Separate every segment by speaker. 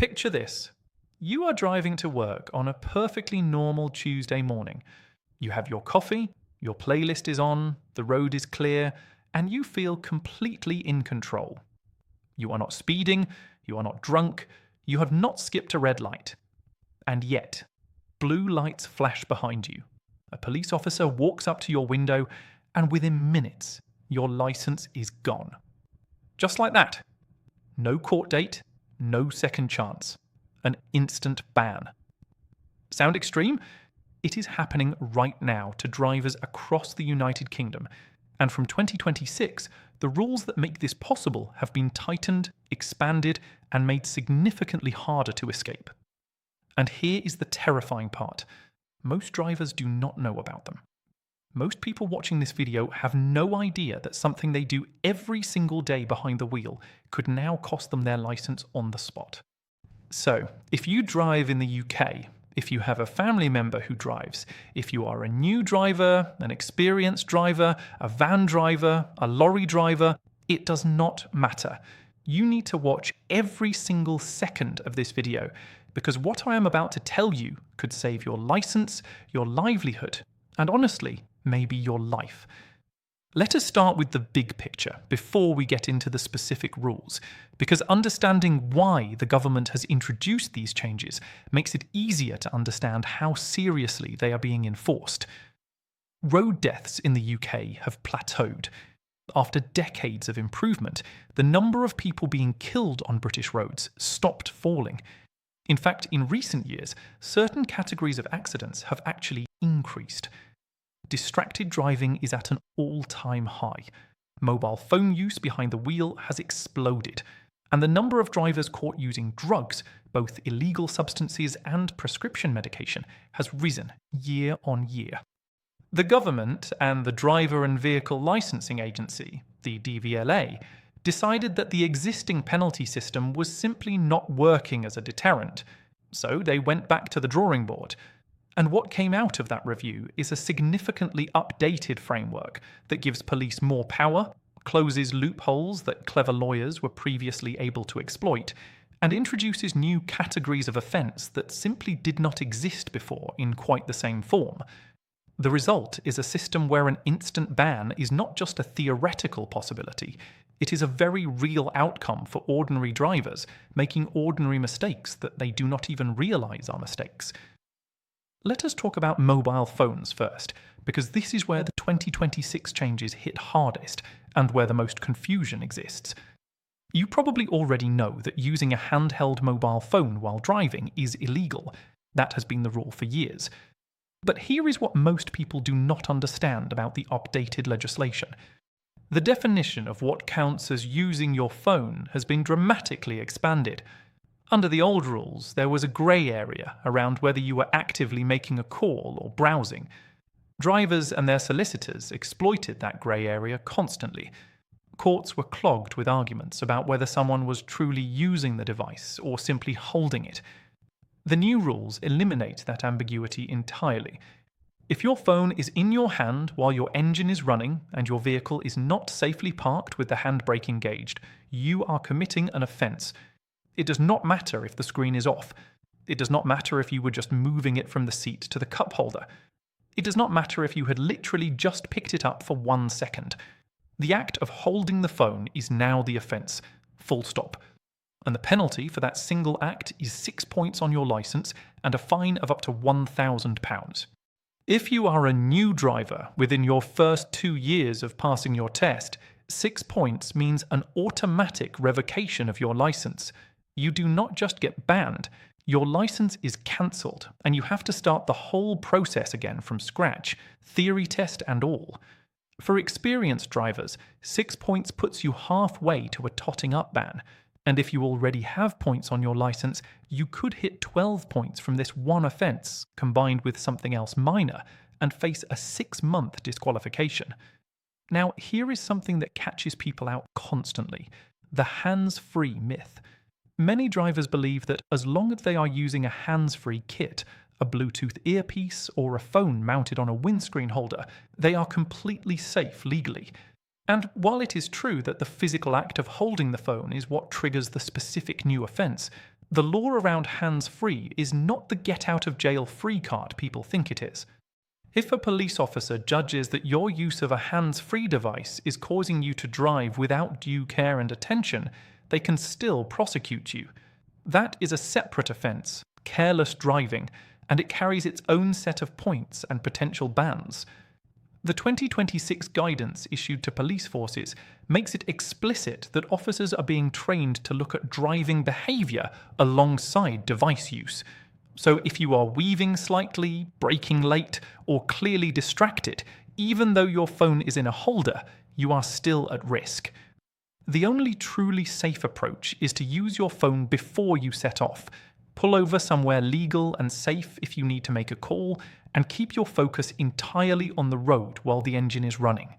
Speaker 1: Picture this. You are driving to work on a perfectly normal Tuesday morning. You have your coffee, your playlist is on, the road is clear, and you feel completely in control. You are not speeding, you are not drunk, you have not skipped a red light. And yet, blue lights flash behind you. A police officer walks up to your window, and within minutes, your license is gone. Just like that. No court date, no second chance. An instant ban. Sound extreme? It is happening right now to drivers across the United Kingdom, and from 2026, the rules that make this possible have been tightened, expanded, and made significantly harder to escape. And here is the terrifying part. Most drivers do not know about them. Most people watching this video have no idea that something they do every single day behind the wheel could now cost them their license on the spot. So, if you drive in the UK, if you have a family member who drives, if you are a new driver, an experienced driver, a van driver, a lorry driver, it does not matter. You need to watch every single second of this video, because what I am about to tell you could save your license, your livelihood, and honestly, maybe your life. Let us start with the big picture before we get into the specific rules, because understanding why the government has introduced these changes makes it easier to understand how seriously they are being enforced. Road deaths in the UK have plateaued. After decades of improvement, the number of people being killed on British roads stopped falling. In fact, in recent years, certain categories of accidents have actually increased. Distracted driving is at an all-time high. Mobile phone use behind the wheel has exploded, and the number of drivers caught using drugs, both illegal substances and prescription medication, has risen year on year. The government and the Driver and Vehicle Licensing Agency, the DVLA, decided that the existing penalty system was simply not working as a deterrent, so they went back to the drawing board. And what came out of that review is a significantly updated framework that gives police more power, closes loopholes that clever lawyers were previously able to exploit, and introduces new categories of offence that simply did not exist before in quite the same form. The result is a system where an instant ban is not just a theoretical possibility, it is a very real outcome for ordinary drivers, making ordinary mistakes that they do not even realise are mistakes. Let us talk about mobile phones first, because this is where the 2026 changes hit hardest and where the most confusion exists. You probably already know that using a handheld mobile phone while driving is illegal. That has been the rule for years. But here is what most people do not understand about the updated legislation. The definition of what counts as using your phone has been dramatically expanded. Under the old rules, there was a grey area around whether you were actively making a call or browsing. Drivers and their solicitors exploited that grey area constantly. Courts were clogged with arguments about whether someone was truly using the device or simply holding it. The new rules eliminate that ambiguity entirely. If your phone is in your hand while your engine is running and your vehicle is not safely parked with the handbrake engaged, you are committing an offence. It does not matter if the screen is off. It does not matter if you were just moving it from the seat to the cup holder. It does not matter if you had literally just picked it up for 1 second. The act of holding the phone is now the offence. Full stop. And the penalty for that single act is 6 points on your licence and a fine of up to £1,000. If you are a new driver within your first 2 years of passing your test, 6 points means an automatic revocation of your licence. You do not just get banned, your license is cancelled, and you have to start the whole process again from scratch, theory test and all. For experienced drivers, 6 points puts you halfway to a totting up ban, and if you already have points on your license, you could hit 12 points from this one offence, combined with something else minor, and face a 6-month disqualification. Now, here is something that catches people out constantly: the hands-free myth. Many drivers believe that as long as they are using a hands-free kit, a Bluetooth earpiece, or a phone mounted on a windscreen holder, they are completely safe legally. And while it is true that the physical act of holding the phone is what triggers the specific new offence, The law around hands-free is not the get-out-of-jail-free card people think it is. If a police officer judges that your use of a hands-free device is causing you to drive without due care and attention, they can still prosecute you. That is a separate offence, careless driving, and it carries its own set of points and potential bans. The 2026 guidance issued to police forces makes it explicit that officers are being trained to look at driving behaviour alongside device use. So if you are weaving slightly, braking late, or clearly distracted, even though your phone is in a holder, you are still at risk. The only truly safe approach is to use your phone before you set off. Pull over somewhere legal and safe if you need to make a call, and keep your focus entirely on the road while the engine is running.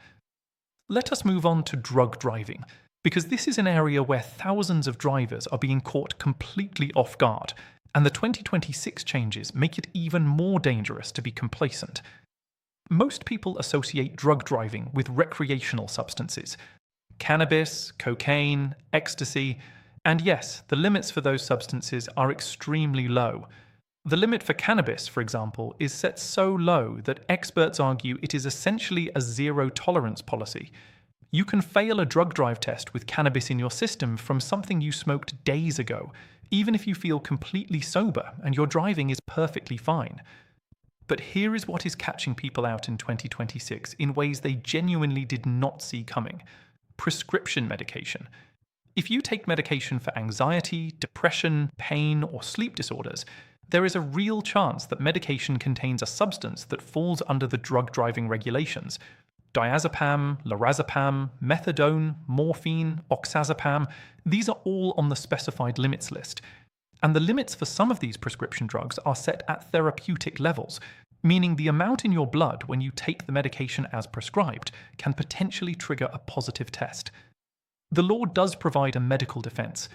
Speaker 1: Let us move on to drug driving, because this is an area where thousands of drivers are being caught completely off guard, and the 2026 changes make it even more dangerous to be complacent. Most people associate drug driving with recreational substances. Cannabis, cocaine, ecstasy, and yes, the limits for those substances are extremely low. The limit for cannabis, for example, is set so low that experts argue it is essentially a zero-tolerance policy. You can fail a drug drive test with cannabis in your system from something you smoked days ago, even if you feel completely sober and your driving is perfectly fine. But here is what is catching people out in 2026 in ways they genuinely did not see coming. Prescription medication. If you take medication for anxiety, depression, pain, or sleep disorders, there is a real chance that medication contains a substance that falls under the drug driving regulations. Diazepam, lorazepam, methadone, morphine, oxazepam, these are all on the specified limits list. And the limits for some of these prescription drugs are set at therapeutic levels, meaning the amount in your blood when you take the medication as prescribed can potentially trigger a positive test. The law does provide a medical defense.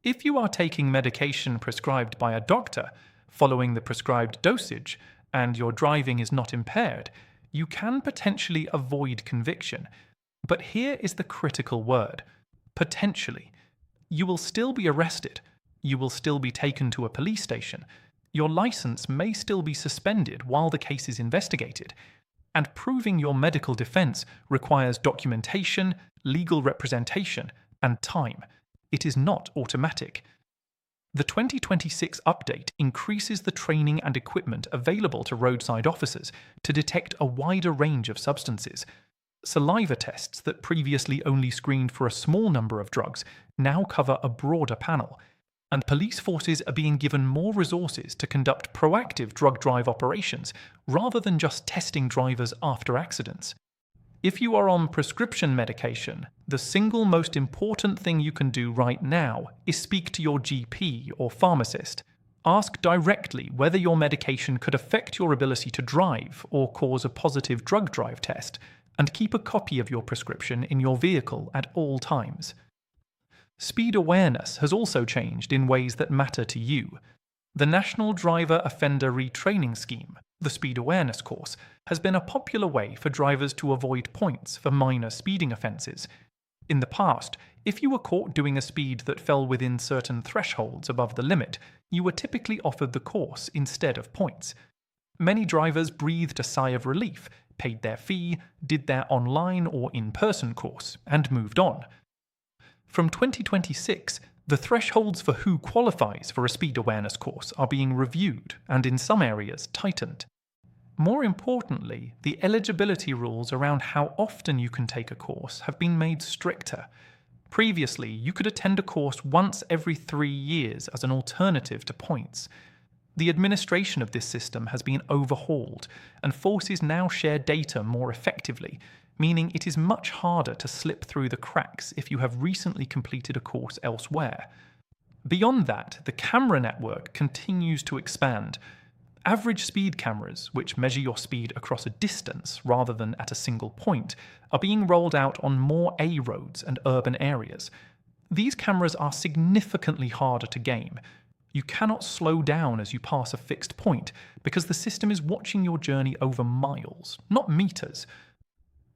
Speaker 1: If you are taking medication prescribed by a doctor, following the prescribed dosage, and your driving is not impaired, you can potentially avoid conviction. But here is the critical word: potentially. You will still be arrested. You will still be taken to a police station. Your license may still be suspended while the case is investigated. And proving your medical defense requires documentation, legal representation, and time. It is not automatic. The 2026 update increases the training and equipment available to roadside officers to detect a wider range of substances. Saliva tests that previously only screened for a small number of drugs now cover a broader panel, and police forces are being given more resources to conduct proactive drug drive operations rather than just testing drivers after accidents. If you are on prescription medication, the single most important thing you can do right now is speak to your GP or pharmacist. Ask directly whether your medication could affect your ability to drive or cause a positive drug drive test, and keep a copy of your prescription in your vehicle at all times. Speed awareness has also changed in ways that matter to you. The National Driver Offender Retraining Scheme, the Speed Awareness Course, has been a popular way for drivers to avoid points for minor speeding offences. In the past, if you were caught doing a speed that fell within certain thresholds above the limit, you were typically offered the course instead of points. Many drivers breathed a sigh of relief, paid their fee, did their online or in-person course, and moved on. From 2026, the thresholds for who qualifies for a speed awareness course are being reviewed and in some areas tightened. More importantly, the eligibility rules around how often you can take a course have been made stricter. Previously, you could attend a course once every 3 years as an alternative to points. The administration of this system has been overhauled, and forces now share data more effectively, meaning it is much harder to slip through the cracks if you have recently completed a course elsewhere. Beyond that, the camera network continues to expand. Average speed cameras, which measure your speed across a distance rather than at a single point, are being rolled out on more A roads and urban areas. These cameras are significantly harder to game. You cannot slow down as you pass a fixed point because the system is watching your journey over miles, not meters.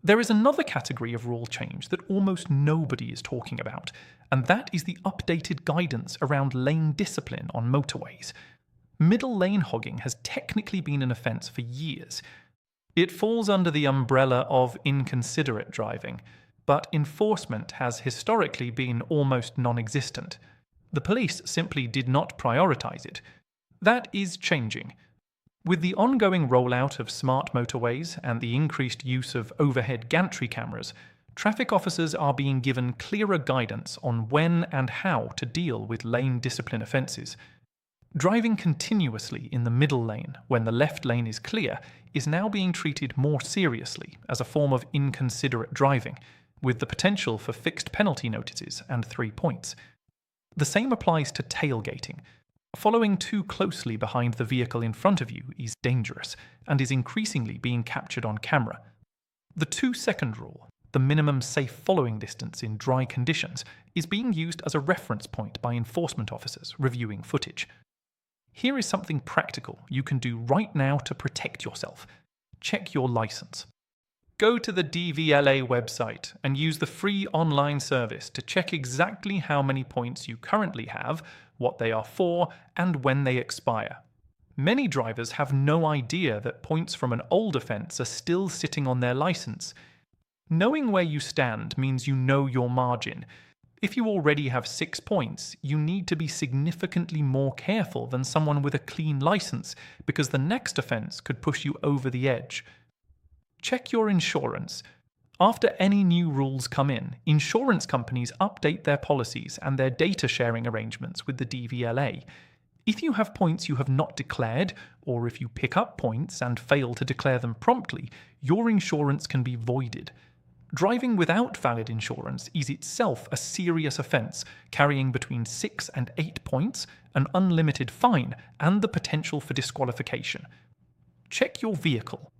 Speaker 1: There is another category of rule change that almost nobody is talking about, and that is the updated guidance around lane discipline on motorways. Middle lane hogging has technically been an offence for years. It falls under the umbrella of inconsiderate driving, but enforcement has historically been almost non-existent. The police simply did not prioritise it. That is changing. With the ongoing rollout of smart motorways and the increased use of overhead gantry cameras, traffic officers are being given clearer guidance on when and how to deal with lane discipline offences. Driving continuously in the middle lane when the left lane is clear is now being treated more seriously as a form of inconsiderate driving, with the potential for fixed penalty notices and 3 points. The same applies to tailgating. Following too closely behind the vehicle in front of you is dangerous and is increasingly being captured on camera. The 2-second rule, the minimum safe following distance in dry conditions, is being used as a reference point by enforcement officers reviewing footage. Here is something practical you can do right now to protect yourself. Check your license. Go to the DVLA website and use the free online service to check exactly how many points you currently have, what they are for, and when they expire. Many drivers have no idea that points from an old offence are still sitting on their licence. Knowing where you stand means you know your margin. If you already have 6 points, you need to be significantly more careful than someone with a clean licence, because the next offence could push you over the edge. Check your insurance. After any new rules come in, insurance companies update their policies and their data sharing arrangements with the DVLA. If you have points you have not declared, or if you pick up points and fail to declare them promptly, your insurance can be voided. Driving without valid insurance is itself a serious offence, carrying between 6 and 8 points, an unlimited fine, and the potential for disqualification. Check your vehicle.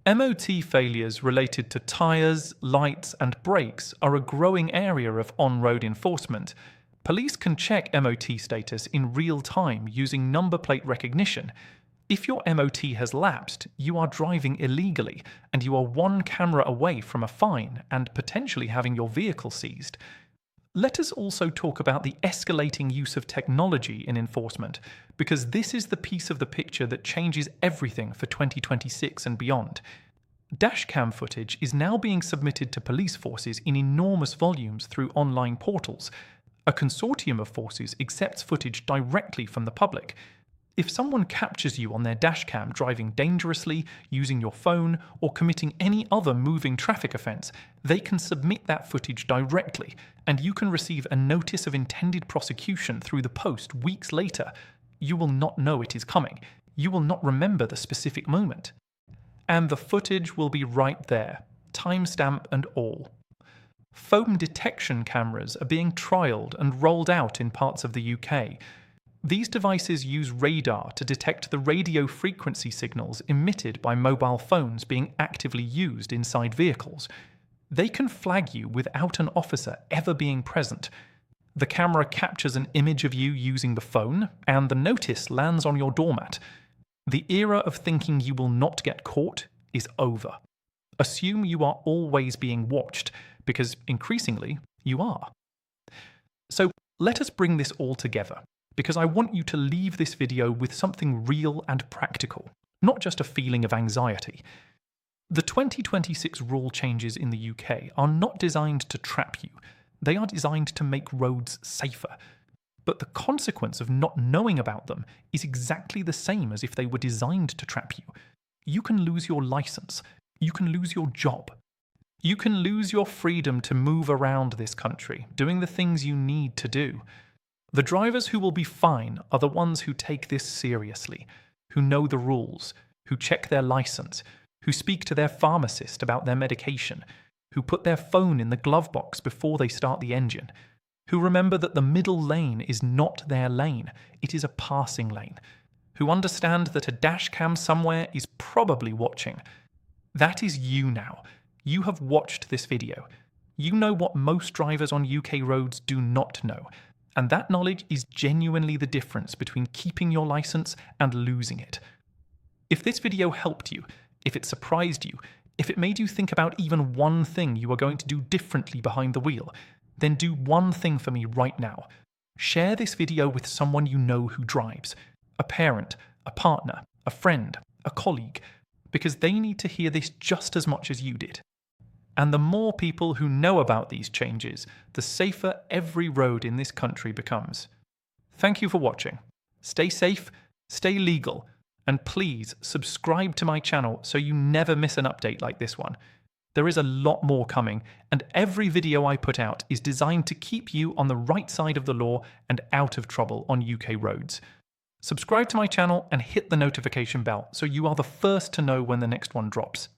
Speaker 1: MOT failures related to tyres, lights, and brakes are a growing area of on-road enforcement. Police can check MOT status in real time using number plate recognition. If your MOT has lapsed, you are driving illegally, and you are 1 camera away from a fine and potentially having your vehicle seized. Let us also talk about the escalating use of technology in enforcement, because this is the piece of the picture that changes everything for 2026 and beyond. Dashcam footage is now being submitted to police forces in enormous volumes through online portals. A consortium of forces accepts footage directly from the public. If someone captures you on their dashcam driving dangerously, using your phone, or committing any other moving traffic offence, they can submit that footage directly, and you can receive a notice of intended prosecution through the post weeks later. You will not know it is coming. You will not remember the specific moment. And the footage will be right there, timestamp and all. Foam detection cameras are being trialled and rolled out in parts of the UK. These devices use radar to detect the radio frequency signals emitted by mobile phones being actively used inside vehicles. They can flag you without an officer ever being present. The camera captures an image of you using the phone, and the notice lands on your doormat. The era of thinking you will not get caught is over. Assume you are always being watched, because increasingly you are. So let us bring this all together, because I want you to leave this video with something real and practical, not just a feeling of anxiety. The 2026 rule changes in the UK are not designed to trap you. They are designed to make roads safer. But the consequence of not knowing about them is exactly the same as if they were designed to trap you. You can lose your license. You can lose your job. You can lose your freedom to move around this country, doing the things you need to do. The drivers who will be fine are the ones who take this seriously, who know the rules, who check their license, who speak to their pharmacist about their medication, who put their phone in the glove box before they start the engine, who remember that the middle lane is not their lane, it is a passing lane, who understand that a dash cam somewhere is probably watching. That is you now. You have watched this video. You know what most drivers on UK roads do not know, and that knowledge is genuinely the difference between keeping your license and losing it. If this video helped you, if it surprised you, If it made you think about even one thing you are going to do differently behind the wheel, then do one thing for me right now. Share this video with someone you know who drives, a parent, a partner, a friend, a colleague, because they need to hear this just as much as you did. And the more people who know about these changes, the safer every road in this country becomes. Thank you for watching. Stay safe, stay legal, and please subscribe to my channel so you never miss an update like this one. There is a lot more coming, and every video I put out is designed to keep you on the right side of the law and out of trouble on UK roads. Subscribe to my channel and hit the notification bell so you are the first to know when the next one drops.